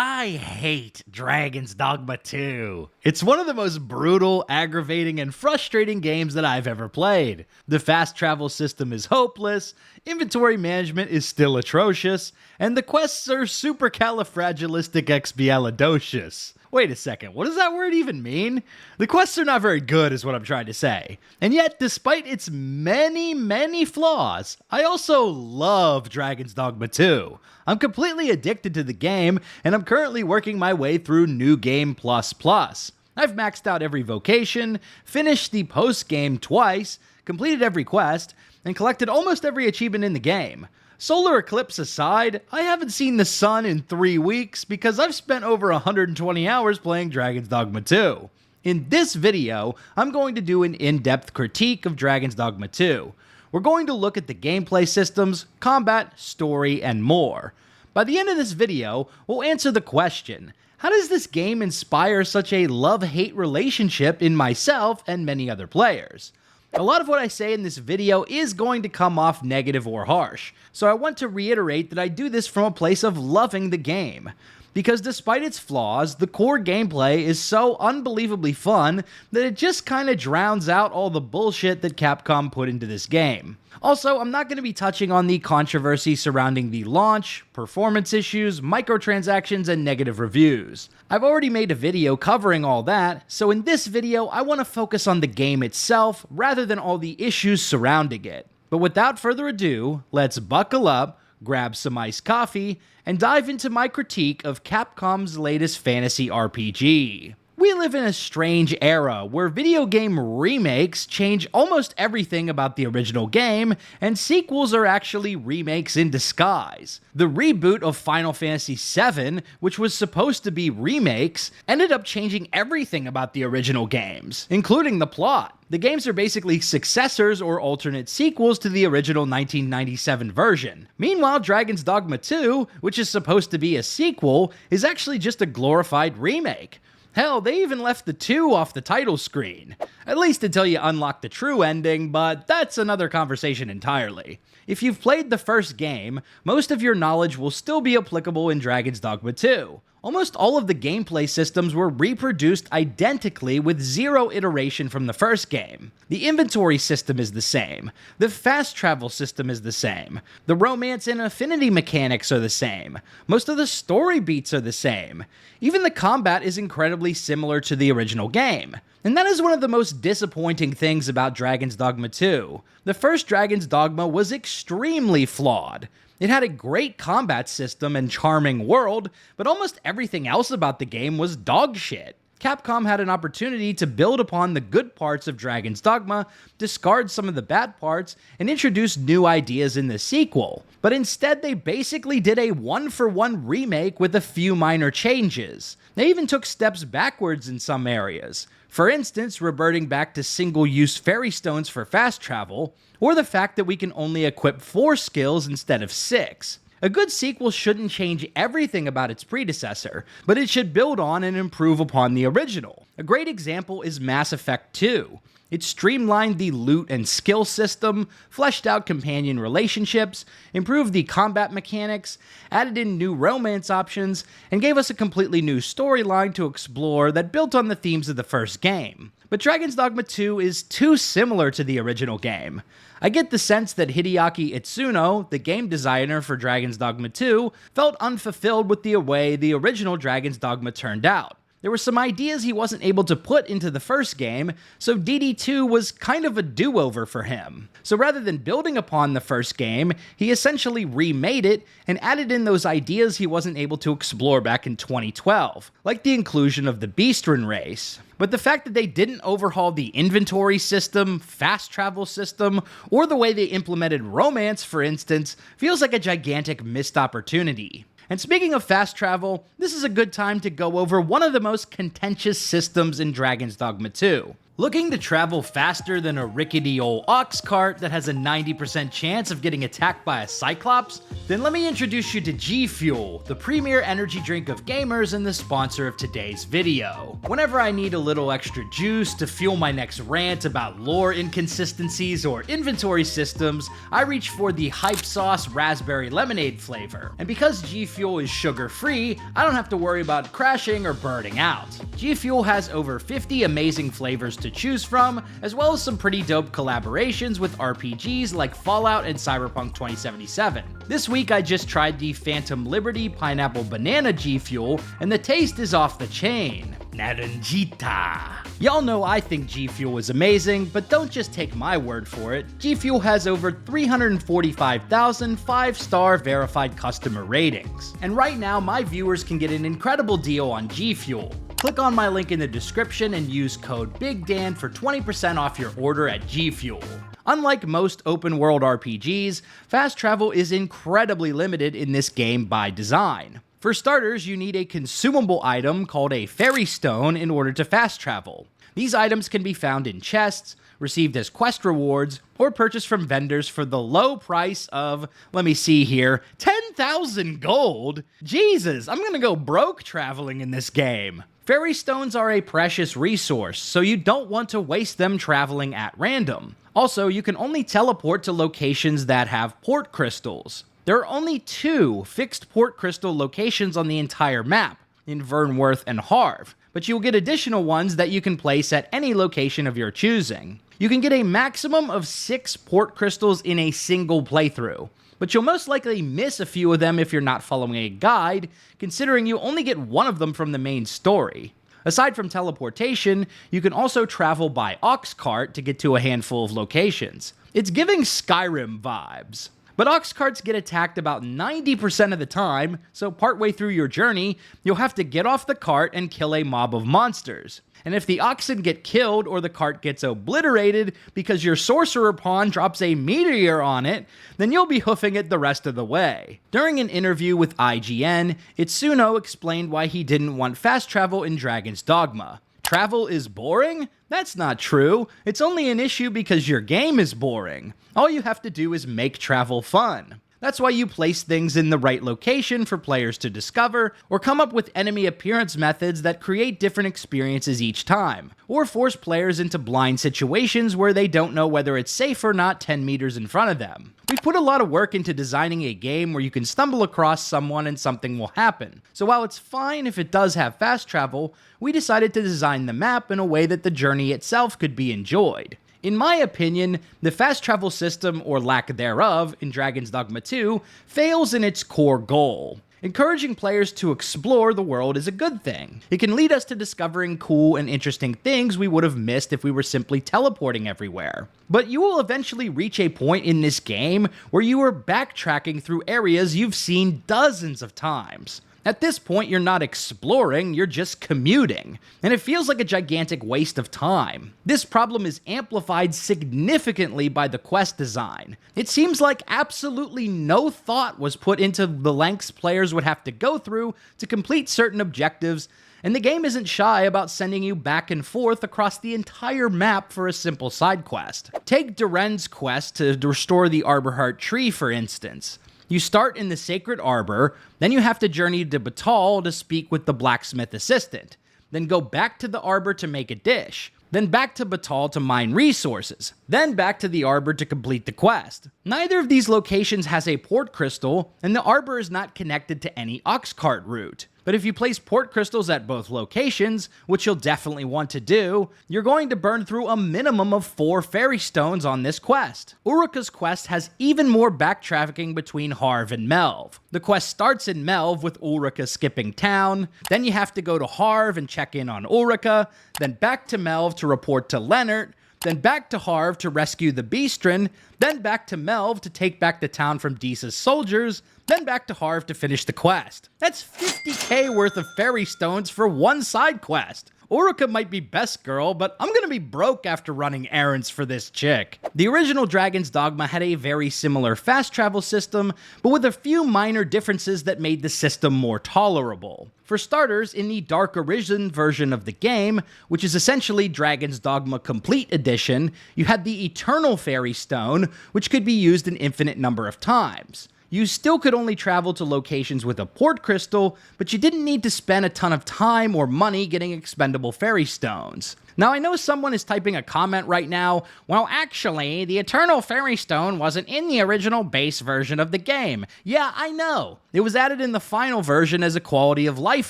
I hate Dragon's Dogma 2. It's one of the most brutal, aggravating, and frustrating games that I've ever played. The fast travel system is hopeless, inventory management is still atrocious, and the quests are supercalifragilisticexpialidocious. Wait a second, what does that word even mean? The quests are not very good is what I'm trying to say. And yet, despite its many flaws, I also love Dragon's Dogma 2. I'm completely addicted to the game, and I'm currently working my way through New Game Plus Plus. I've maxed out every vocation, finished the post-game twice, completed every quest, and collected almost every achievement in the game. Solar eclipse aside, I haven't seen the sun in 3 weeks because I've spent over 120 hours playing Dragon's Dogma 2. In this video, I'm going to do an in-depth critique of Dragon's Dogma 2. We're going to look at the gameplay systems, combat, story, and more. By the end of this video, we'll answer the question, how does this game inspire such a love-hate relationship in myself and many other players? A lot of what I say in this video is going to come off negative or harsh, so I want to reiterate that I do this from a place of loving the game. Because despite its flaws, the core gameplay is so unbelievably fun that it just kinda drowns out all the bullshit that Capcom put into this game. Also, I'm not going to be touching on the controversy surrounding the launch, performance issues, microtransactions, and negative reviews. I've already made a video covering all that, so in this video I want to focus on the game itself rather than all the issues surrounding it. But without further ado, let's buckle up, grab some iced coffee, and dive into my critique of Capcom's latest fantasy RPG. We live in a strange era where video game remakes change almost everything about the original game, and sequels are actually remakes in disguise. The reboot of Final Fantasy VII, which was supposed to be remakes, ended up changing everything about the original games, including the plot. The games are basically successors or alternate sequels to the original 1997 version. Meanwhile, Dragon's Dogma 2, which is supposed to be a sequel, is actually just a glorified remake. Hell, they even left the 2 off the title screen. At least until you unlock the true ending, but that's another conversation entirely. If you've played the first game, most of your knowledge will still be applicable in Dragon's Dogma 2. Almost all of the gameplay systems were reproduced identically with zero iteration from the first game. The inventory system is the same. The fast travel system is the same. The romance and affinity mechanics are the same. Most of the story beats are the same. Even the combat is incredibly similar to the original game. And that is one of the most disappointing things about Dragon's Dogma 2. The first Dragon's Dogma was extremely flawed. It had a great combat system and charming world, but almost everything else about the game was dog shit. Capcom had an opportunity to build upon the good parts of Dragon's Dogma, discard some of the bad parts, and introduce new ideas in the sequel. But instead, they basically did a one-for-one remake with a few minor changes. They even took steps backwards in some areas. For instance, reverting back to single-use fairy stones for fast travel, or the fact that we can only equip 4 skills instead of 6. A good sequel shouldn't change everything about its predecessor, but it should build on and improve upon the original. A great example is Mass Effect 2. It streamlined the loot and skill system, fleshed out companion relationships, improved the combat mechanics, added in new romance options, and gave us a completely new storyline to explore that built on the themes of the first game. But Dragon's Dogma 2 is too similar to the original game. I get the sense that Hideaki Itsuno, the game designer for Dragon's Dogma 2, felt unfulfilled with the way the original Dragon's Dogma turned out. There were some ideas he wasn't able to put into the first game, so DD2 was kind of a do-over for him. So rather than building upon the first game, he essentially remade it and added in those ideas he wasn't able to explore back in 2012, like the inclusion of the Beastren race. But the fact that they didn't overhaul the inventory system, fast travel system, or the way they implemented romance, for instance, feels like a gigantic missed opportunity. And speaking of fast travel, this is a good time to go over one of the most contentious systems in Dragon's Dogma 2. Looking to travel faster than a rickety old ox cart that has a 90% chance of getting attacked by a cyclops? Then let me introduce you to G Fuel, the premier energy drink of gamers and the sponsor of today's video. Whenever I need a little extra juice to fuel my next rant about lore inconsistencies or inventory systems, I reach for the Hype Sauce Raspberry Lemonade flavor. And because G Fuel is sugar-free, I don't have to worry about crashing or burning out. G Fuel has over 50 amazing flavors to choose from, as well as some pretty dope collaborations with RPGs like Fallout and Cyberpunk 2077. This week I just tried the Phantom Liberty Pineapple Banana G Fuel, and the taste is off the chain. Naranjita. Y'all know I think G Fuel is amazing, but don't just take my word for it. G Fuel has over 345,000 5-star verified customer ratings. And right now, my viewers can get an incredible deal on G Fuel. Click on my link in the description and use code BIGDAN for 20% off your order at G Fuel. Unlike most open world RPGs, fast travel is incredibly limited in this game by design. For starters, you need a consumable item called a fairy stone in order to fast travel. These items can be found in chests, received as quest rewards, or purchased from vendors for the low price of, let me see here, 10,000 gold? Jesus, I'm gonna go broke traveling in this game. Fairy stones are a precious resource, so you don't want to waste them traveling at random. Also, you can only teleport to locations that have port crystals. There are only 2 fixed port crystal locations on the entire map, in Vernworth and Harve, but you'll get additional ones that you can place at any location of your choosing. You can get a maximum of 6 port crystals in a single playthrough, but you'll most likely miss a few of them if you're not following a guide, considering you only get one of them from the main story. Aside from teleportation, you can also travel by ox cart to get to a handful of locations. It's giving Skyrim vibes. But ox carts get attacked about 90% of the time, so partway through your journey, you'll have to get off the cart and kill a mob of monsters. And if the oxen get killed or the cart gets obliterated because your sorcerer pawn drops a meteor on it, then you'll be hoofing it the rest of the way. During an interview with IGN, Itsuno explained why he didn't want fast travel in Dragon's Dogma. Travel is boring? That's not true. It's only an issue because your game is boring. All you have to do is make travel fun. That's why you place things in the right location for players to discover, or come up with enemy appearance methods that create different experiences each time, or force players into blind situations where they don't know whether it's safe or not 10 meters in front of them. We put a lot of work into designing a game where you can stumble across someone and something will happen. So while it's fine if it does have fast travel, we decided to design the map in a way that the journey itself could be enjoyed. In my opinion, the fast travel system, or lack thereof, in Dragon's Dogma 2 fails in its core goal. Encouraging players to explore the world is a good thing. It can lead us to discovering cool and interesting things we would have missed if we were simply teleporting everywhere. But you will eventually reach a point in this game where you are backtracking through areas you've seen dozens of times. At this point, you're not exploring, you're just commuting, and it feels like a gigantic waste of time. This problem is amplified significantly by the quest design. It seems like absolutely no thought was put into the lengths players would have to go through to complete certain objectives, and the game isn't shy about sending you back and forth across the entire map for a simple side quest. Take Duren's quest to restore the Arborheart tree, for instance. You start in the Sacred Arbor, then you have to journey to Batal to speak with the blacksmith assistant, then go back to the Arbor to make a dish, then back to Batal to mine resources, then back to the Arbor to complete the quest. Neither of these locations has a port crystal, and the Arbor is not connected to any ox cart route. But if you place port crystals at both locations, which you'll definitely want to do, you're going to burn through a minimum of 4 fairy stones on this quest. Ulrika's quest has even more backtracking between Harve and Melve. The quest starts in Melve with Ulrika skipping town, then you have to go to Harve and check in on Ulrika, then back to Melve to report to Lennart, then back to Harve to rescue the Beastren, then back to Melve to take back the town from Disa's soldiers, then back to Harve to finish the quest. That's 50k worth of fairy stones for one side quest. Orica might be best girl, but I'm gonna be broke after running errands for this chick. The original Dragon's Dogma had a very similar fast travel system, but with a few minor differences that made the system more tolerable. For starters, in the Dark Arisen version of the game, which is essentially Dragon's Dogma Complete Edition, you had the Eternal Fairy Stone, which could be used an infinite number of times. You still could only travel to locations with a port crystal, but you didn't need to spend a ton of time or money getting expendable fairy stones. Now, I know someone is typing a comment right now, well, actually, the Eternal Fairy Stone wasn't in the original base version of the game. Yeah, I know. It was added in the final version as a quality of life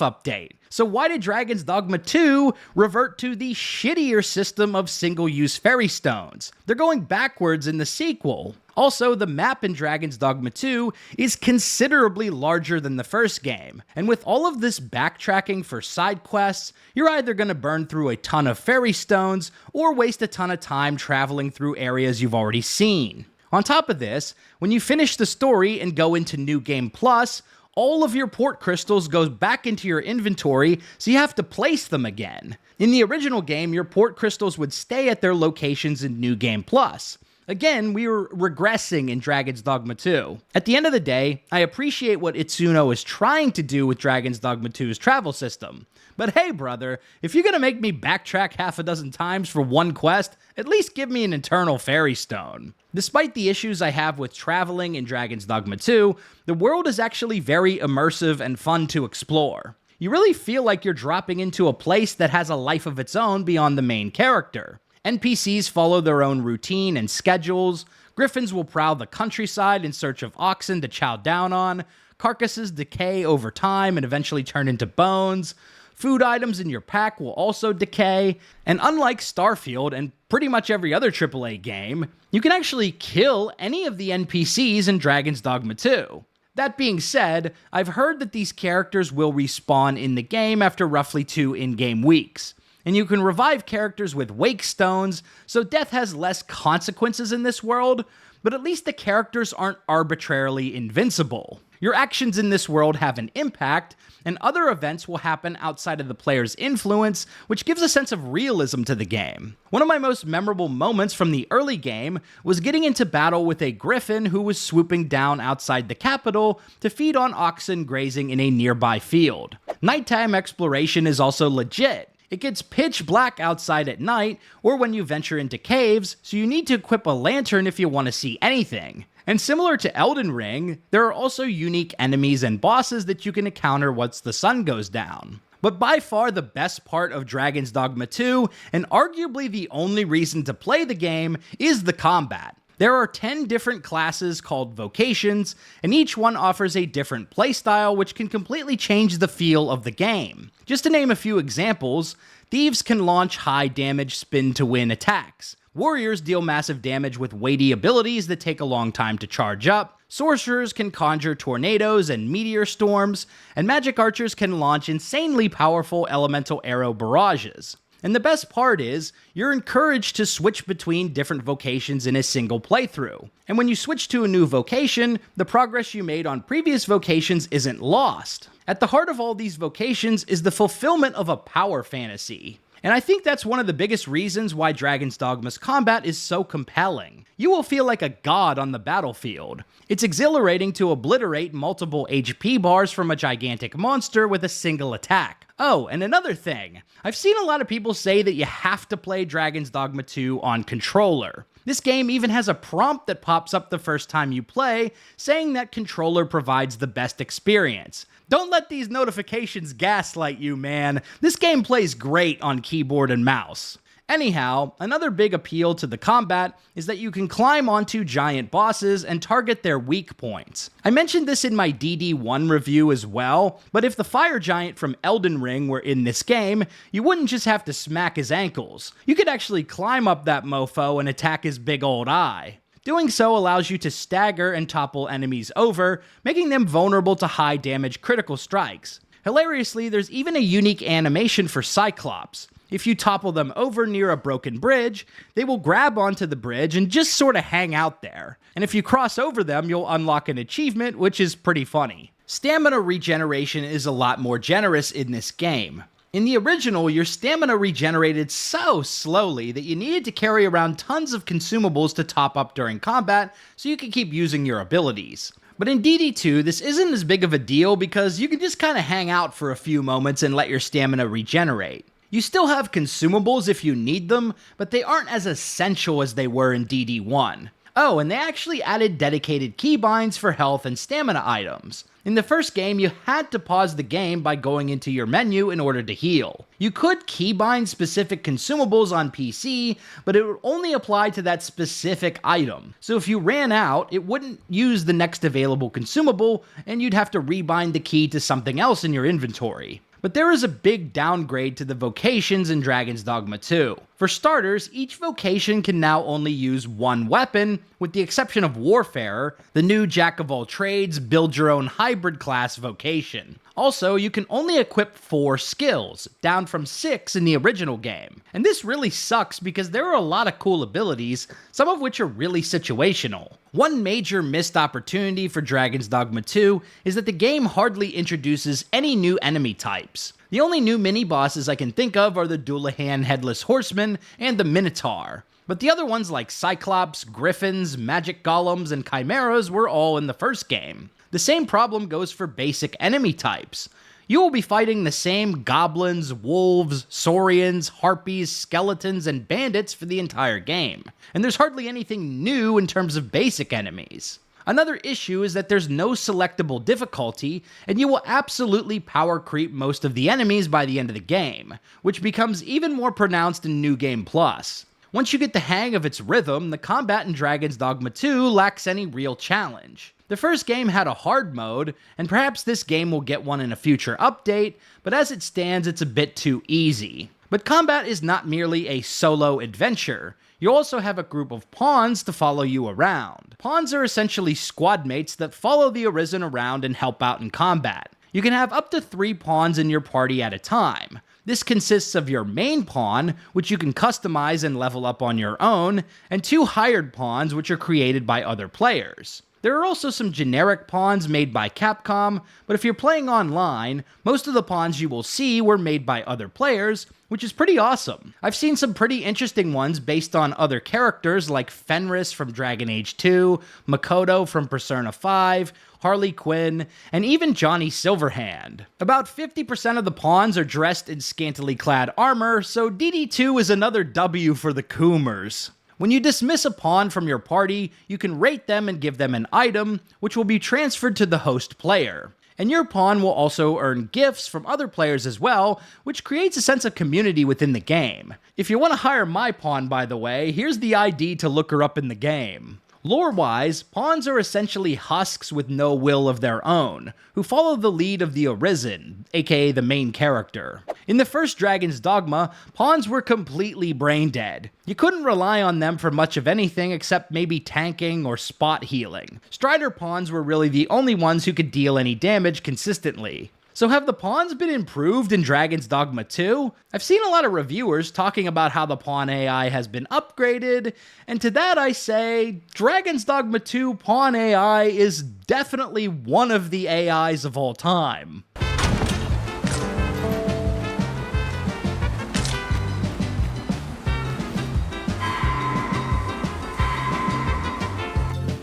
update. So why did Dragon's Dogma 2 revert to the shittier system of single-use fairy stones? They're going backwards in the sequel. Also, the map in Dragon's Dogma 2 is considerably larger than the first game, and with all of this backtracking for side quests, you're either going to burn through a ton of fairy stones or waste a ton of time traveling through areas you've already seen. On top of this, when you finish the story and go into New Game Plus, all of your port crystals goes back into your inventory, so you have to place them again. In the original game, your port crystals would stay at their locations in New Game Plus. Again, we were regressing in Dragon's Dogma 2. At the end of the day, I appreciate what Itsuno is trying to do with Dragon's Dogma 2's travel system. But hey, brother, if you're gonna make me backtrack half a dozen times for one quest, at least give me an Eternal Fairy Stone. Despite the issues I have with traveling in Dragon's Dogma 2, the world is actually very immersive and fun to explore. You really feel like you're dropping into a place that has a life of its own beyond the main character. NPCs follow their own routine and schedules, griffins will prowl the countryside in search of oxen to chow down on, carcasses decay over time and eventually turn into bones, food items in your pack will also decay, and unlike Starfield and pretty much every other AAA game, you can actually kill any of the NPCs in Dragon's Dogma 2. That being said, I've heard that these characters will respawn in the game after roughly 2 in-game weeks. And you can revive characters with wake stones, so death has less consequences in this world, but at least the characters aren't arbitrarily invincible. Your actions in this world have an impact, and other events will happen outside of the player's influence, which gives a sense of realism to the game. One of my most memorable moments from the early game was getting into battle with a griffin who was swooping down outside the capital to feed on oxen grazing in a nearby field. Nighttime exploration is also legit. It gets pitch black outside at night, or when you venture into caves, so you need to equip a lantern if you want to see anything. And similar to Elden Ring, there are also unique enemies and bosses that you can encounter once the sun goes down. But by far the best part of Dragon's Dogma 2, and arguably the only reason to play the game, is the combat. There are 10 different classes called vocations, and each one offers a different playstyle which can completely change the feel of the game. Just to name a few examples, thieves can launch high damage spin-to-win attacks. Warriors deal massive damage with weighty abilities that take a long time to charge up. Sorcerers can conjure tornadoes and meteor storms, and magic archers can launch insanely powerful elemental arrow barrages. And the best part is, you're encouraged to switch between different vocations in a single playthrough. And when you switch to a new vocation, the progress you made on previous vocations isn't lost. At the heart of all these vocations is the fulfillment of a power fantasy. And I think that's one of the biggest reasons why Dragon's Dogma's combat is so compelling. You will feel like a god on the battlefield. It's exhilarating to obliterate multiple HP bars from a gigantic monster with a single attack. Oh, and another thing. I've seen a lot of people say that you have to play Dragon's Dogma 2 on controller. This game even has a prompt that pops up the first time you play, saying that controller provides the best experience. Don't let these notifications gaslight you, man. This game plays great on keyboard and mouse. Anyhow, another big appeal to the combat is that you can climb onto giant bosses and target their weak points. I mentioned this in my DD1 review as well, but if the fire giant from Elden Ring were in this game, you wouldn't just have to smack his ankles. You could actually climb up that mofo and attack his big old eye. Doing so allows you to stagger and topple enemies over, making them vulnerable to high damage critical strikes. Hilariously, there's even a unique animation for Cyclops. If you topple them over near a broken bridge, they will grab onto the bridge and just sort of hang out there. And if you cross over them, you'll unlock an achievement, which is pretty funny. Stamina regeneration is a lot more generous in this game. In the original, your stamina regenerated so slowly that you needed to carry around tons of consumables to top up during combat so you could keep using your abilities. But in DD2, this isn't as big of a deal because you can just kind of hang out for a few moments and let your stamina regenerate. You still have consumables if you need them, but they aren't as essential as they were in DD1. Oh, and they actually added dedicated keybinds for health and stamina items. In the first game, you had to pause the game by going into your menu in order to heal. You could keybind specific consumables on PC, but it would only apply to that specific item. So if you ran out, it wouldn't use the next available consumable, and you'd have to rebind the key to something else in your inventory. But there is a big downgrade to the vocations in Dragon's Dogma 2. For starters, each vocation can now only use one weapon, with the exception of Warfarer, the new jack-of-all-trades, build-your-own hybrid class vocation. Also, you can only equip 4 skills, down from 6 in the original game. And this really sucks because there are a lot of cool abilities, some of which are really situational. One major missed opportunity for Dragon's Dogma 2 is that the game hardly introduces any new enemy types. The only new mini-bosses I can think of are the Dullahan Headless Horseman and the Minotaur. But the other ones like Cyclops, Griffins, Magic Golems, and Chimeras were all in the first game. The same problem goes for basic enemy types. You will be fighting the same goblins, wolves, saurians, harpies, skeletons, and bandits for the entire game, and there's hardly anything new in terms of basic enemies. Another issue is that there's no selectable difficulty, and you will absolutely power creep most of the enemies by the end of the game, which becomes even more pronounced in New Game Plus. Once you get the hang of its rhythm, the combat in Dragon's Dogma 2 lacks any real challenge. The first game had a hard mode, and perhaps this game will get one in a future update, but as it stands, it's a bit too easy. But combat is not merely a solo adventure. You also have a group of pawns to follow you around. Pawns are essentially squad mates that follow the Arisen around and help out in combat. You can have up to 3 pawns in your party at a time. This consists of your main pawn, which you can customize and level up on your own, and 2 hired pawns which are created by other players. There are also some generic pawns made by Capcom, but if you're playing online, most of the pawns you will see were made by other players, which is pretty awesome. I've seen some pretty interesting ones based on other characters like Fenris from Dragon Age 2, Makoto from Persona 5, Harley Quinn, and even Johnny Silverhand. About 50% of the pawns are dressed in scantily clad armor, so DD2 is another W for the Coomers. When you dismiss a pawn from your party, you can rate them and give them an item, which will be transferred to the host player. And your pawn will also earn gifts from other players as well, which creates a sense of community within the game. If you want to hire my pawn, by the way, here's the ID to look her up in the game. Lore-wise, pawns are essentially husks with no will of their own, who follow the lead of the Arisen, aka the main character. In the first Dragon's Dogma, pawns were completely brain-dead. You couldn't rely on them for much of anything except maybe tanking or spot healing. Strider pawns were really the only ones who could deal any damage consistently. So have the pawns been improved in Dragon's Dogma 2? I've seen a lot of reviewers talking about how the pawn AI has been upgraded, and to that I say, Dragon's Dogma 2 pawn AI is definitely one of the AIs of all time.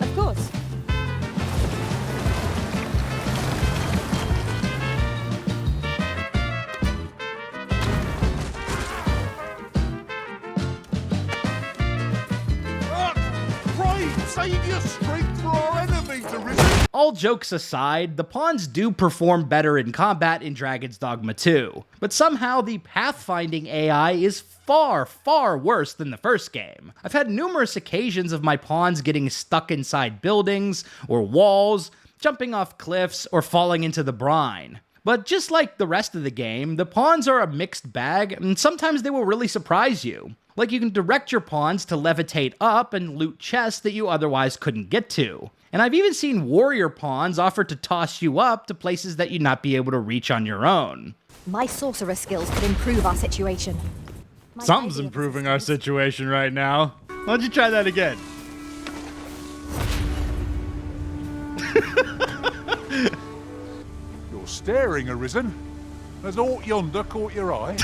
Of course. Save your strength for our enemies, Arisen! All jokes aside, the pawns do perform better in combat in Dragon's Dogma 2, but somehow the pathfinding AI is far, far worse than the first game. I've had numerous occasions of my pawns getting stuck inside buildings or walls, jumping off cliffs, or falling into the brine. But just like the rest of the game, the pawns are a mixed bag, and sometimes they will really surprise you. Like you can direct your pawns to levitate up and loot chests that you otherwise couldn't get to. And I've even seen warrior pawns offer to toss you up to places that you'd not be able to reach on your own. My sorcerer skills could improve our situation. Something's improving our situation right now. Why don't you try that again? You're staring, Arisen. Has aught yonder caught your eye?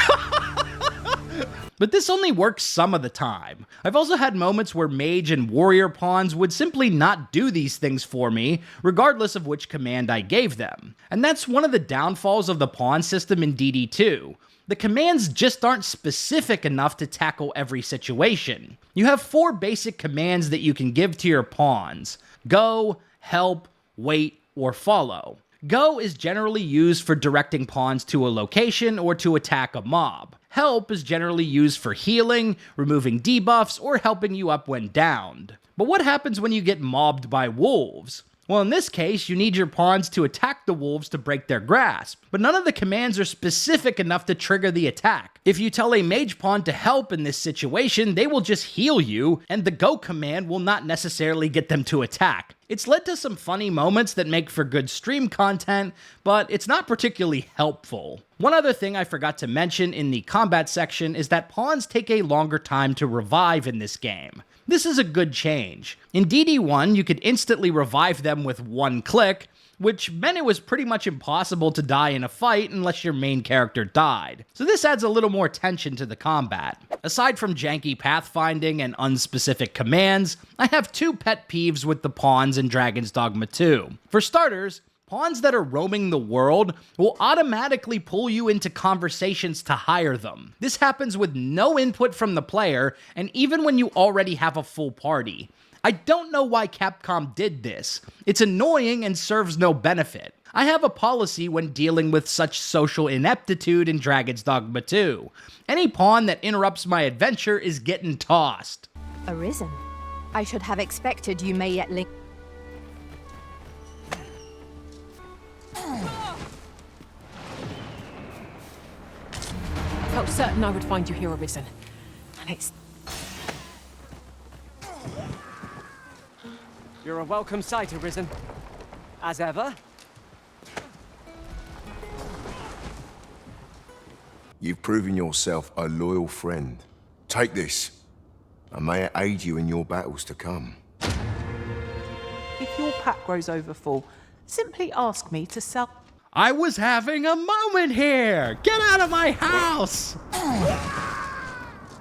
But this only works some of the time. I've also had moments where mage and warrior pawns would simply not do these things for me, regardless of which command I gave them. And that's one of the downfalls of the pawn system in DD2. The commands just aren't specific enough to tackle every situation. You have 4 basic commands that you can give to your pawns: go, help, wait, or follow. Go is generally used for directing pawns to a location or to attack a mob. Help is generally used for healing, removing debuffs, or helping you up when downed. But what happens when you get mobbed by wolves? Well, in this case, you need your pawns to attack the wolves to break their grasp, but none of the commands are specific enough to trigger the attack. If you tell a mage pawn to help in this situation, they will just heal you, and the go command will not necessarily get them to attack. It's led to some funny moments that make for good stream content, but it's not particularly helpful. One other thing I forgot to mention in the combat section is that pawns take a longer time to revive in this game. This is a good change. In DD1, you could instantly revive them with one click, which meant it was pretty much impossible to die in a fight unless your main character died. So this adds a little more tension to the combat. Aside from janky pathfinding and unspecific commands, I have 2 pet peeves with the pawns in Dragon's Dogma 2. For starters, pawns that are roaming the world will automatically pull you into conversations to hire them. This happens with no input from the player, and even when you already have a full party. I don't know why Capcom did this. It's annoying and serves no benefit. I have a policy when dealing with such social ineptitude in Dragon's Dogma 2. Any pawn that interrupts my adventure is getting tossed. Arisen. I should have expected you may yet link. Felt certain I would find you here, Arisen. And it's... You're a welcome sight, Arisen. As ever. You've proven yourself a loyal friend. Take this, and may it aid you in your battles to come. If your pack grows over full, simply ask me to sell. I was having a moment here! Get out of my house!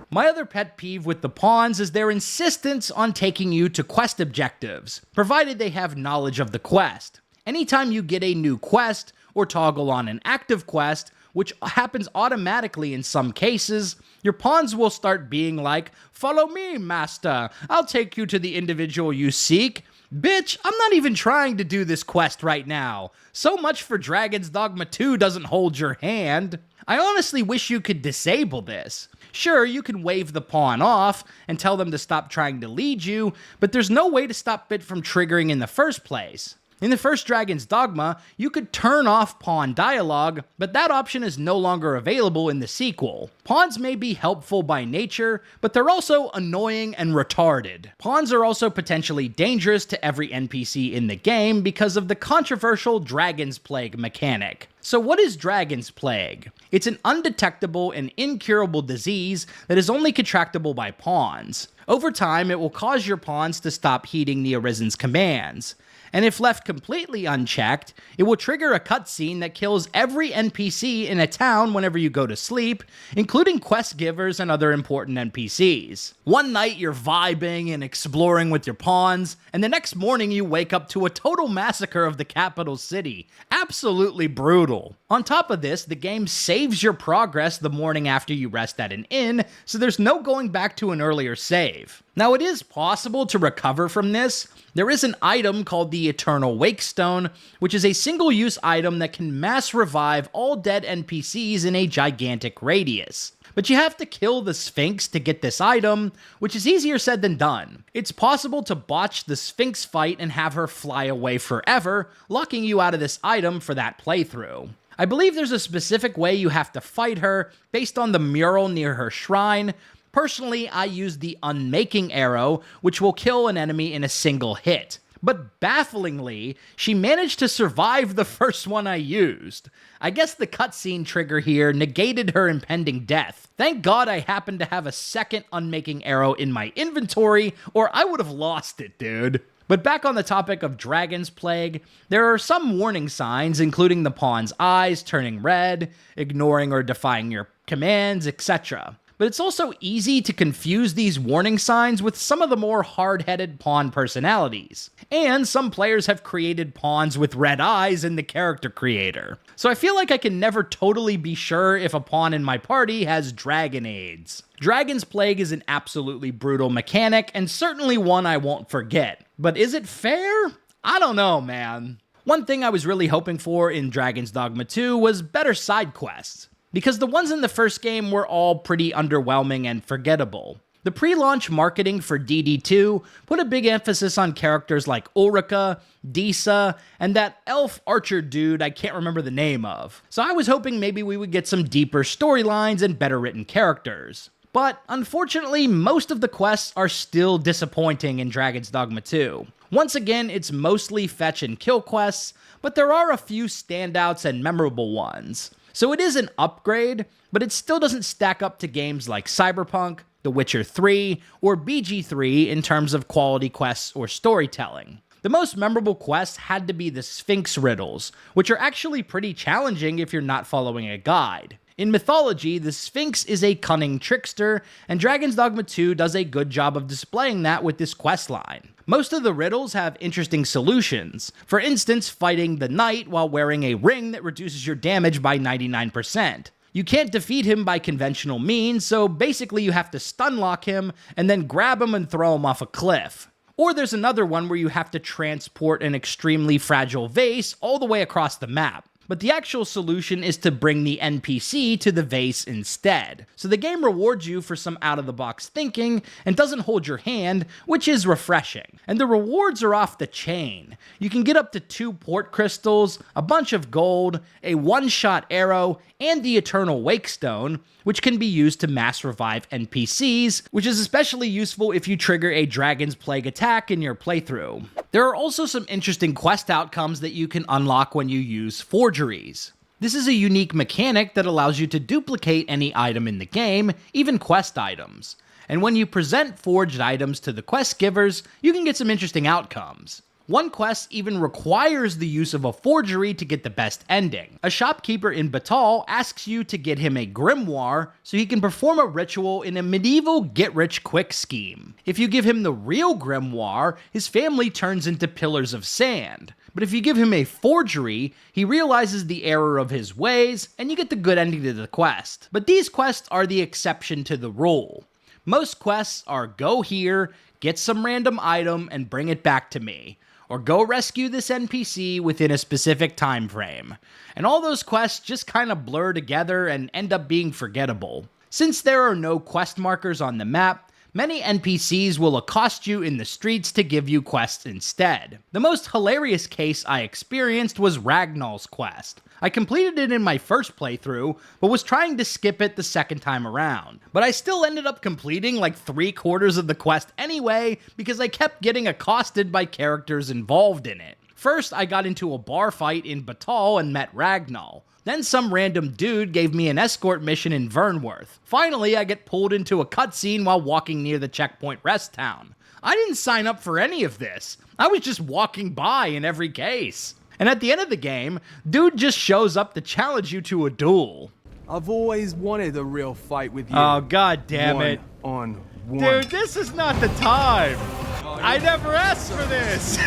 My other pet peeve with the pawns is their insistence on taking you to quest objectives, provided they have knowledge of the quest. Anytime you get a new quest, or toggle on an active quest, which happens automatically in some cases, your pawns will start being like, "Follow me, master. I'll take you to the individual you seek." Bitch, I'm not even trying to do this quest right now. So much for Dragon's Dogma 2 doesn't hold your hand. I honestly wish you could disable this. Sure, you can wave the pawn off and tell them to stop trying to lead you, but there's no way to stop it from triggering in the first place. In the first Dragon's Dogma, you could turn off pawn dialogue, but that option is no longer available in the sequel. Pawns may be helpful by nature, but they're also annoying and retarded. Pawns are also potentially dangerous to every NPC in the game because of the controversial Dragonsplague mechanic. So what is Dragonsplague? It's an undetectable and incurable disease that is only contractable by pawns. Over time, it will cause your pawns to stop heeding the Arisen's commands. And if left completely unchecked, it will trigger a cutscene that kills every NPC in a town whenever you go to sleep, including quest givers and other important NPCs. One night you're vibing and exploring with your pawns, and the next morning you wake up to a total massacre of the capital city. Absolutely brutal. On top of this, the game saves your progress the morning after you rest at an inn, so there's no going back to an earlier save. Now, it is possible to recover from this. There is an item called the Eternal Wake Stone, which is a single-use item that can mass revive all dead NPCs in a gigantic radius. But you have to kill the Sphinx to get this item, which is easier said than done. It's possible to botch the Sphinx fight and have her fly away forever, locking you out of this item for that playthrough. I believe there's a specific way you have to fight her based on the mural near her shrine. Personally, I use the Unmaking arrow, which will kill an enemy in a single hit. But bafflingly, she managed to survive the first one I used. I guess the cutscene trigger here negated her impending death. Thank God I happened to have a second Unmaking arrow in my inventory, or I would have lost it, dude. But back on the topic of Dragonsplague, there are some warning signs, including the pawn's eyes turning red, ignoring or defying your commands, etc. But it's also easy to confuse these warning signs with some of the more hard-headed pawn personalities. And some players have created pawns with red eyes in the character creator. So I feel like I can never totally be sure if a pawn in my party has dragon aids. Dragonsplague is an absolutely brutal mechanic, and certainly one I won't forget. But is it fair? I don't know, man. One thing I was really hoping for in Dragon's Dogma 2 was better side quests, because the ones in the first game were all pretty underwhelming and forgettable. The pre-launch marketing for DD2 put a big emphasis on characters like Ulrika, Disa, and that elf archer dude I can't remember the name of. So I was hoping maybe we would get some deeper storylines and better written characters. But unfortunately, most of the quests are still disappointing in Dragon's Dogma 2. Once again, it's mostly fetch and kill quests, but there are a few standouts and memorable ones. So it is an upgrade, but it still doesn't stack up to games like Cyberpunk, The Witcher 3, or BG3 in terms of quality quests or storytelling. The most memorable quests had to be the Sphinx riddles, which are actually pretty challenging if you're not following a guide. In mythology, the Sphinx is a cunning trickster, and Dragon's Dogma 2 does a good job of displaying that with this questline. Most of the riddles have interesting solutions. For instance, fighting the knight while wearing a ring that reduces your damage by 99%. You can't defeat him by conventional means, so basically you have to stun lock him and then grab him and throw him off a cliff. Or there's another one where you have to transport an extremely fragile vase all the way across the map. But the actual solution is to bring the NPC to the vase instead. So the game rewards you for some out-of-the-box thinking and doesn't hold your hand, which is refreshing. And the rewards are off the chain. You can get up to 2 port crystals, a bunch of gold, a one-shot arrow, and the Eternal Wake Stone, which can be used to mass revive NPCs, which is especially useful if you trigger a Dragonsplague attack in your playthrough. There are also some interesting quest outcomes that you can unlock when you use forgeries. This is a unique mechanic that allows you to duplicate any item in the game, even quest items. And when you present forged items to the quest givers, you can get some interesting outcomes. One quest even requires the use of a forgery to get the best ending. A shopkeeper in Batal asks you to get him a grimoire so he can perform a ritual in a medieval get-rich-quick scheme. If you give him the real grimoire, his family turns into pillars of sand. But if you give him a forgery, he realizes the error of his ways, and you get the good ending to the quest. But these quests are the exception to the rule. Most quests are go here, get some random item, and bring it back to me. Or go rescue this NPC within a specific time frame. And all those quests just kind of blur together and end up being forgettable. Since there are no quest markers on the map, many NPCs will accost you in the streets to give you quests instead. The most hilarious case I experienced was Ragnall's quest. I completed it in my first playthrough, but was trying to skip it the second time around. But I still ended up completing like 3/4 of the quest anyway, because I kept getting accosted by characters involved in it. First, I got into a bar fight in Batal and met Ragnall. Then some random dude gave me an escort mission in Vernworth. Finally, I get pulled into a cutscene while walking near the checkpoint rest town. I didn't sign up for any of this. I was just walking by in every case. And at the end of the game, dude just shows up to challenge you to a duel. I've always wanted a real fight with you. Oh, god damn it. One on one. Dude, this is not the time. I never asked for this.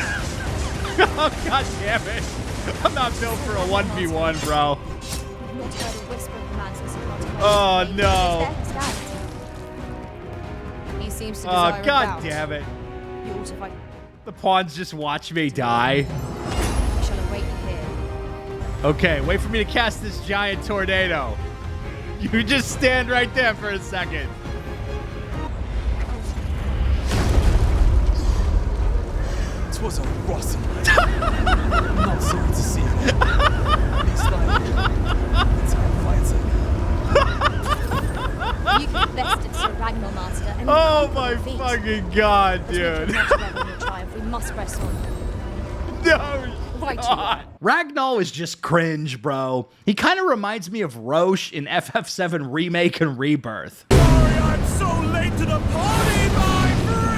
Oh, god damn it. I'm not built for a 1v1, bro. Oh, no. He seems to Oh, desire a god bout. damn it. You ought to fight. The pawns just watch me die. I shall await you here. Okay, wait for me to cast this giant tornado. You just stand right there for a second. It was a rotten night. I'm not sorry to see it. It's like it's a fighter. You can best at Sir Ragnar, Master. And Oh my fucking god, dude. We must press on. No. Right, God. Ragnar is just cringe, bro. He kind of reminds me of Roche in FF7 Remake and Rebirth. Sorry, I'm so late to the party, my friend.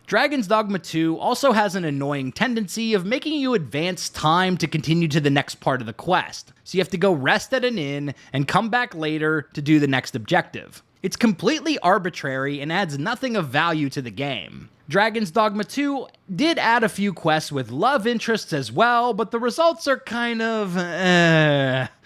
Dragon's Dogma 2 also has an annoying tendency of making you advance time to continue to the next part of the quest, so you have to go rest at an inn and come back later to do the next objective. It's completely arbitrary and adds nothing of value to the game. Dragon's Dogma 2 did add a few quests with love interests as well, but the results are kind of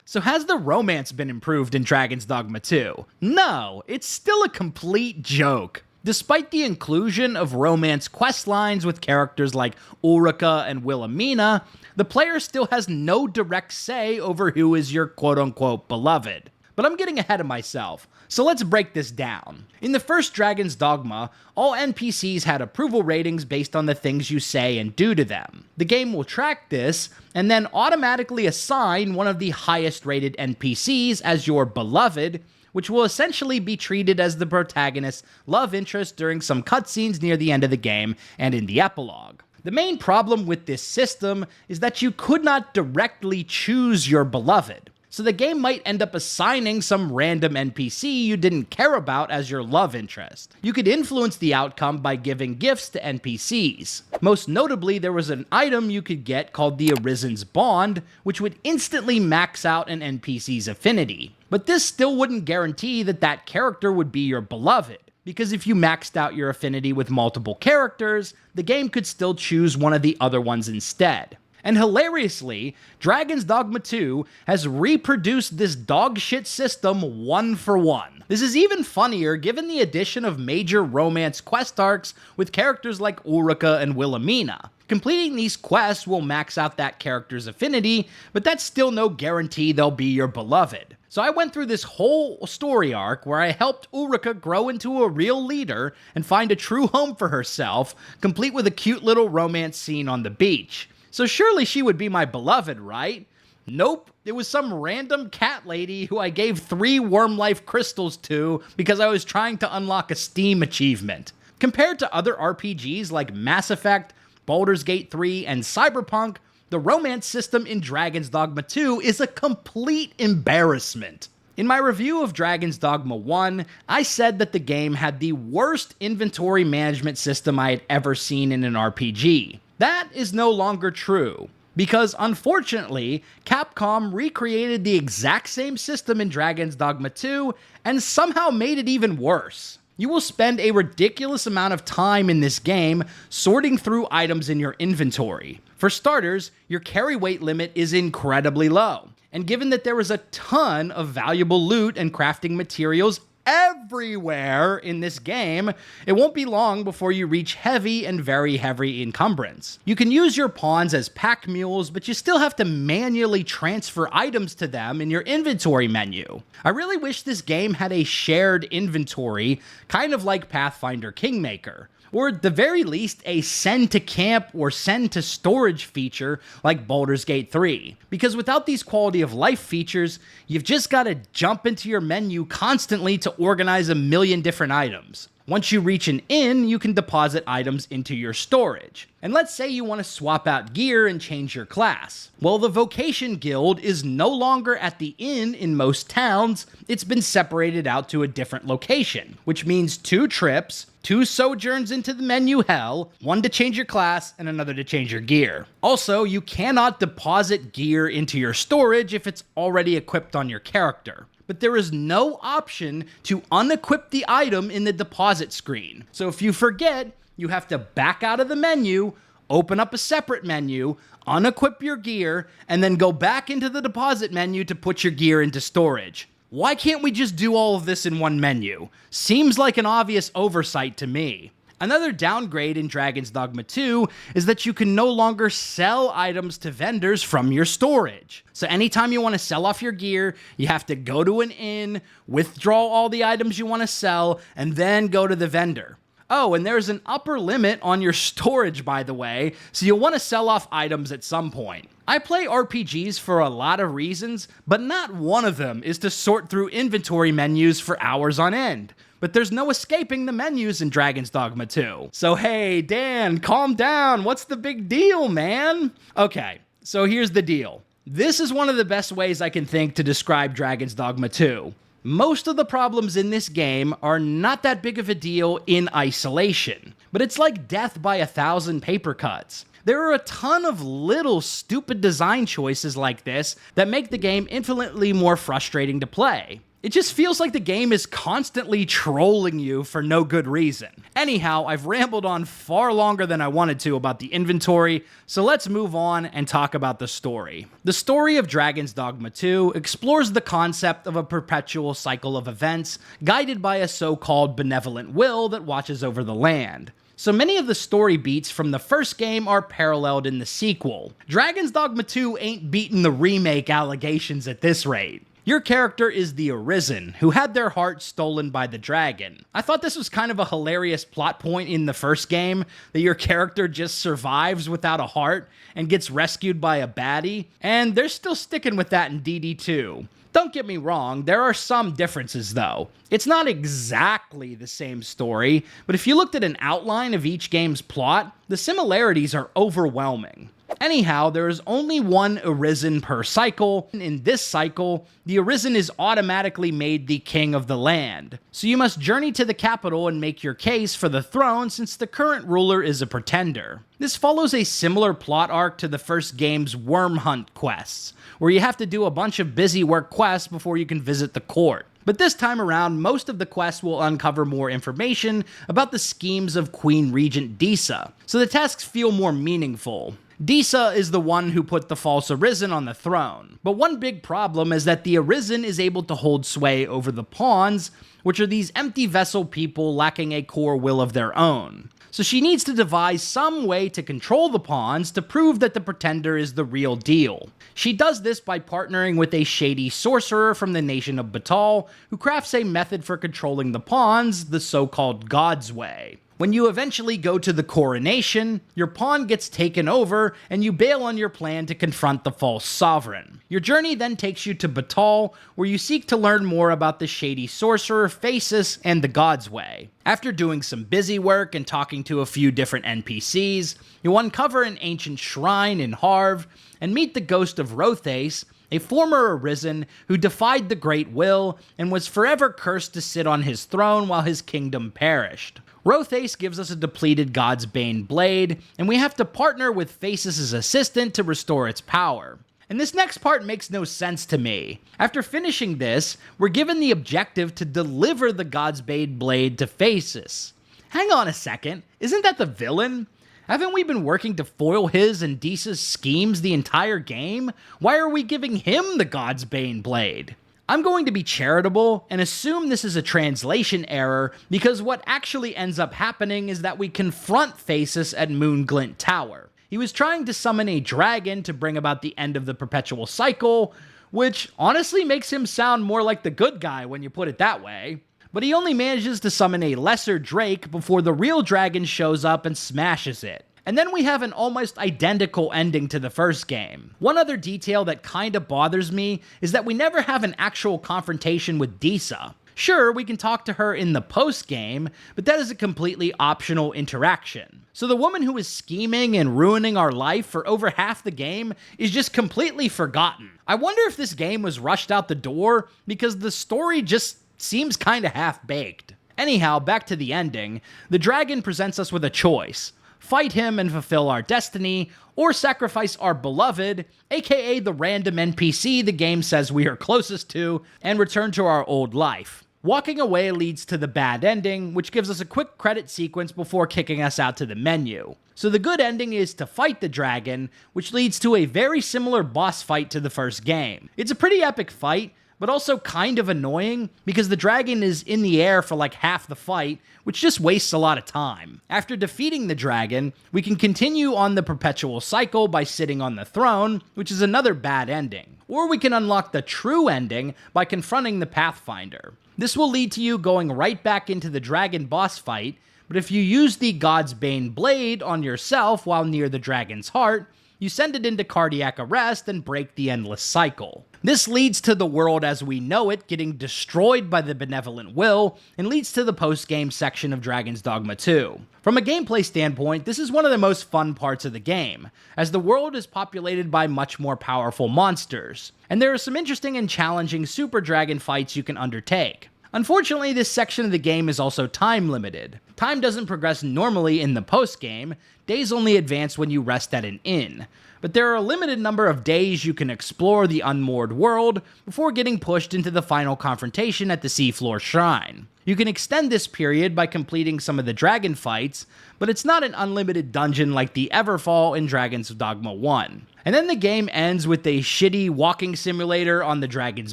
So has the romance been improved in Dragon's Dogma 2? No, it's still a complete joke. Despite the inclusion of romance questlines with characters like Ulrika and Wilhelmina, the player still has no direct say over who is your quote-unquote beloved. But I'm getting ahead of myself, so let's break this down. In the first Dragon's Dogma, all NPCs had approval ratings based on the things you say and do to them. The game will track this, and then automatically assign one of the highest rated NPCs as your beloved, which will essentially be treated as the protagonist's love interest during some cutscenes near the end of the game and in the epilogue. The main problem with this system is that you could not directly choose your beloved, so the game might end up assigning some random NPC you didn't care about as your love interest. You could influence the outcome by giving gifts to NPCs. Most notably, there was an item you could get called the Arisen's Bond, which would instantly max out an NPC's affinity. But this still wouldn't guarantee that that character would be your beloved, because if you maxed out your affinity with multiple characters, the game could still choose one of the other ones instead. And hilariously, Dragon's Dogma 2 has reproduced this dogshit system one for one. This is even funnier given the addition of major romance quest arcs with characters like Ulrika and Wilhelmina. Completing these quests will max out that character's affinity, but that's still no guarantee they'll be your beloved. So I went through this whole story arc where I helped Ulrika grow into a real leader and find a true home for herself, complete with a cute little romance scene on the beach. So surely she would be my beloved, right? Nope, it was some random cat lady who I gave 3 worm life crystals to because I was trying to unlock a Steam achievement. Compared to other RPGs like Mass Effect, Baldur's Gate 3, and Cyberpunk, the romance system in Dragon's Dogma 2 is a complete embarrassment. In my review of Dragon's Dogma 1, I said that the game had the worst inventory management system I had ever seen in an RPG. That is no longer true, because unfortunately, Capcom recreated the exact same system in Dragon's Dogma 2 and somehow made it even worse. You will spend a ridiculous amount of time in this game sorting through items in your inventory. For starters, your carry weight limit is incredibly low, and given that there was a ton of valuable loot and crafting materials everywhere in this game, it won't be long before you reach heavy and very heavy encumbrance. You can use your pawns as pack mules, but you still have to manually transfer items to them in your inventory menu. I really wish this game had a shared inventory, kind of like Pathfinder Kingmaker, or at the very least a send to camp or send to storage feature like Baldur's Gate 3. Because without these quality of life features, you've just got to jump into your menu constantly to organize a million different items. Once you reach an inn, you can deposit items into your storage. And let's say you want to swap out gear and change your class. Well, the Vocation Guild is no longer at the inn in most towns. It's been separated out to a different location, which means 2 trips, 2 sojourns into the menu hell, 1 to change your class and another to change your gear. Also, you cannot deposit gear into your storage if it's already equipped on your character. But there is no option to unequip the item in the deposit screen. So if you forget, you have to back out of the menu, open up a separate menu, unequip your gear, and then go back into the deposit menu to put your gear into storage. Why can't we just do all of this in one menu? Seems like an obvious oversight to me. Another downgrade in Dragon's Dogma 2 is that you can no longer sell items to vendors from your storage. So anytime you want to sell off your gear, you have to go to an inn, withdraw all the items you want to sell, and then go to the vendor. Oh, and there's an upper limit on your storage, by the way, so you'll want to sell off items at some point. I play RPGs for a lot of reasons, but not one of them is to sort through inventory menus for hours on end. But there's no escaping the menus in Dragon's Dogma 2. So hey, Dan, calm down. What's the big deal, man? Okay, so here's the deal. This is one of the best ways I can think to describe Dragon's Dogma 2. Most of the problems in this game are not that big of a deal in isolation, but it's like death by 1,000 paper cuts. There are a ton of little stupid design choices like this that make the game infinitely more frustrating to play. It just feels like the game is constantly trolling you for no good reason. Anyhow, I've rambled on far longer than I wanted to about the inventory, so let's move on and talk about the story. The story of Dragon's Dogma 2 explores the concept of a perpetual cycle of events guided by a so-called benevolent will that watches over the land. So many of the story beats from the first game are paralleled in the sequel. Dragon's Dogma 2 ain't beating the remake allegations at this rate. Your character is the Arisen, who had their heart stolen by the dragon. I thought this was kind of a hilarious plot point in the first game, that your character just survives without a heart and gets rescued by a baddie, and they're still sticking with that in DD2. Don't get me wrong, there are some differences though. It's not exactly the same story, but if you looked at an outline of each game's plot, the similarities are overwhelming. Anyhow, there is only one Arisen per cycle. In this cycle, the Arisen is automatically made the king of the land. So you must journey to the capital and make your case for the throne since the current ruler is a pretender. This follows a similar plot arc to the first game's Worm Hunt quests, where you have to do a bunch of busy work quests before you can visit the court. But this time around, most of the quests will uncover more information about the schemes of Queen Regent Disa, so the tasks feel more meaningful. Disa is the one who put the false Arisen on the throne, but one big problem is that the Arisen is able to hold sway over the pawns, which are these empty vessel people lacking a core will of their own. So she needs to devise some way to control the pawns to prove that the pretender is the real deal. She does this by partnering with a shady sorcerer from the nation of Batal, who crafts a method for controlling the pawns, the so-called God's Way. When you eventually go to the coronation, your pawn gets taken over, and you bail on your plan to confront the false sovereign. Your journey then takes you to Batal, where you seek to learn more about the shady sorcerer, Phasis, and the God's Way. After doing some busy work and talking to a few different NPCs, you'll uncover an ancient shrine in Harv, and meet the ghost of Rothace, a former Arisen who defied the Great Will, and was forever cursed to sit on his throne while his kingdom perished. Rothace gives us a depleted God's Bane blade, and we have to partner with Phasis' assistant to restore its power. And this next part makes no sense to me. After finishing this, we're given the objective to deliver the God's Bane blade to Phasis. Hang on a second, isn't that the villain? Haven't we been working to foil his and Disa's schemes the entire game? Why are we giving him the God's Bane blade? I'm going to be charitable and assume this is a translation error because what actually ends up happening is that we confront Phasis at Moonglint Tower. He was trying to summon a dragon to bring about the end of the perpetual cycle, which honestly makes him sound more like the good guy when you put it that way. But he only manages to summon a lesser drake before the real dragon shows up and smashes it. And then we have an almost identical ending to the first game. One other detail that kinda bothers me is that we never have an actual confrontation with Disa. Sure, we can talk to her in the post-game, but that is a completely optional interaction. So the woman who is scheming and ruining our life for over half the game is just completely forgotten. I wonder if this game was rushed out the door because the story just seems kinda half-baked. Anyhow, back to the ending. The dragon presents us with a choice. Fight him and fulfill our destiny, or sacrifice our beloved, aka the random NPC the game says we are closest to, and return to our old life. Walking away leads to the bad ending, which gives us a quick credit sequence before kicking us out to the menu. So the good ending is to fight the dragon, which leads to a very similar boss fight to the first game. It's a pretty epic fight, but also kind of annoying because the dragon is in the air for like half the fight, which just wastes a lot of time. After defeating the dragon, we can continue on the perpetual cycle by sitting on the throne, which is another bad ending. Or we can unlock the true ending by confronting the Pathfinder. This will lead to you going right back into the dragon boss fight, but if you use the God's Bane blade on yourself while near the dragon's heart, you send it into cardiac arrest and break the endless cycle. This leads to the world as we know it getting destroyed by the benevolent will, and leads to the post-game section of Dragon's Dogma 2. From a gameplay standpoint, this is one of the most fun parts of the game, as the world is populated by much more powerful monsters, and there are some interesting and challenging super dragon fights you can undertake. Unfortunately, this section of the game is also time limited. Time doesn't progress normally in the post-game, days only advance when you rest at an inn. But there are a limited number of days you can explore the Unmoored World before getting pushed into the final confrontation at the Seafloor Shrine. You can extend this period by completing some of the dragon fights, but it's not an unlimited dungeon like the Everfall in Dragon's Dogma 1. And then the game ends with a shitty walking simulator on the dragon's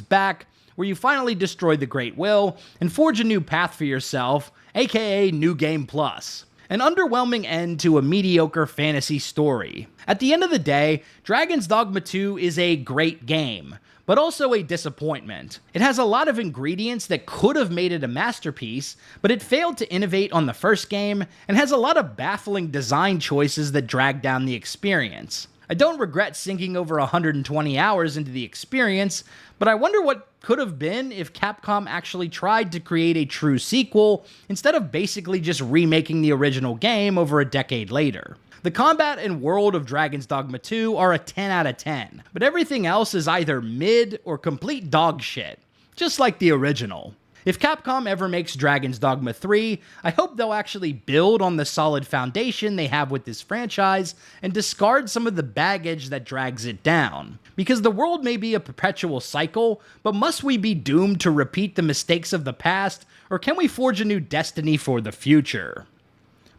back, where you finally destroy the Great Will and forge a new path for yourself, aka New Game Plus. An underwhelming end to a mediocre fantasy story. At the end of the day, Dragon's Dogma 2 is a great game, but also a disappointment. It has a lot of ingredients that could have made it a masterpiece, but it failed to innovate on the first game, and has a lot of baffling design choices that drag down the experience. I don't regret sinking over 120 hours into the experience, but I wonder what could have been if Capcom actually tried to create a true sequel instead of basically just remaking the original game over a decade later. The combat and world of Dragon's Dogma 2 are a 10 out of 10, but everything else is either mid or complete dog shit, just like the original. If Capcom ever makes Dragon's Dogma 3, I hope they'll actually build on the solid foundation they have with this franchise and discard some of the baggage that drags it down. Because the world may be a perpetual cycle, but must we be doomed to repeat the mistakes of the past, or can we forge a new destiny for the future?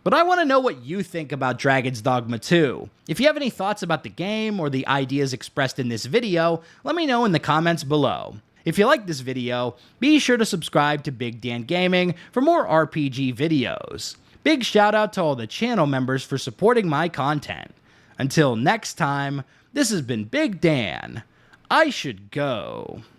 But I want to know what you think about Dragon's Dogma 2. If you have any thoughts about the game or the ideas expressed in this video, let me know in the comments below. If you like this video, be sure to subscribe to Big Dan Gaming for more RPG videos. Big shout out to all the channel members for supporting my content. Until next time, this has been Big Dan. I should go.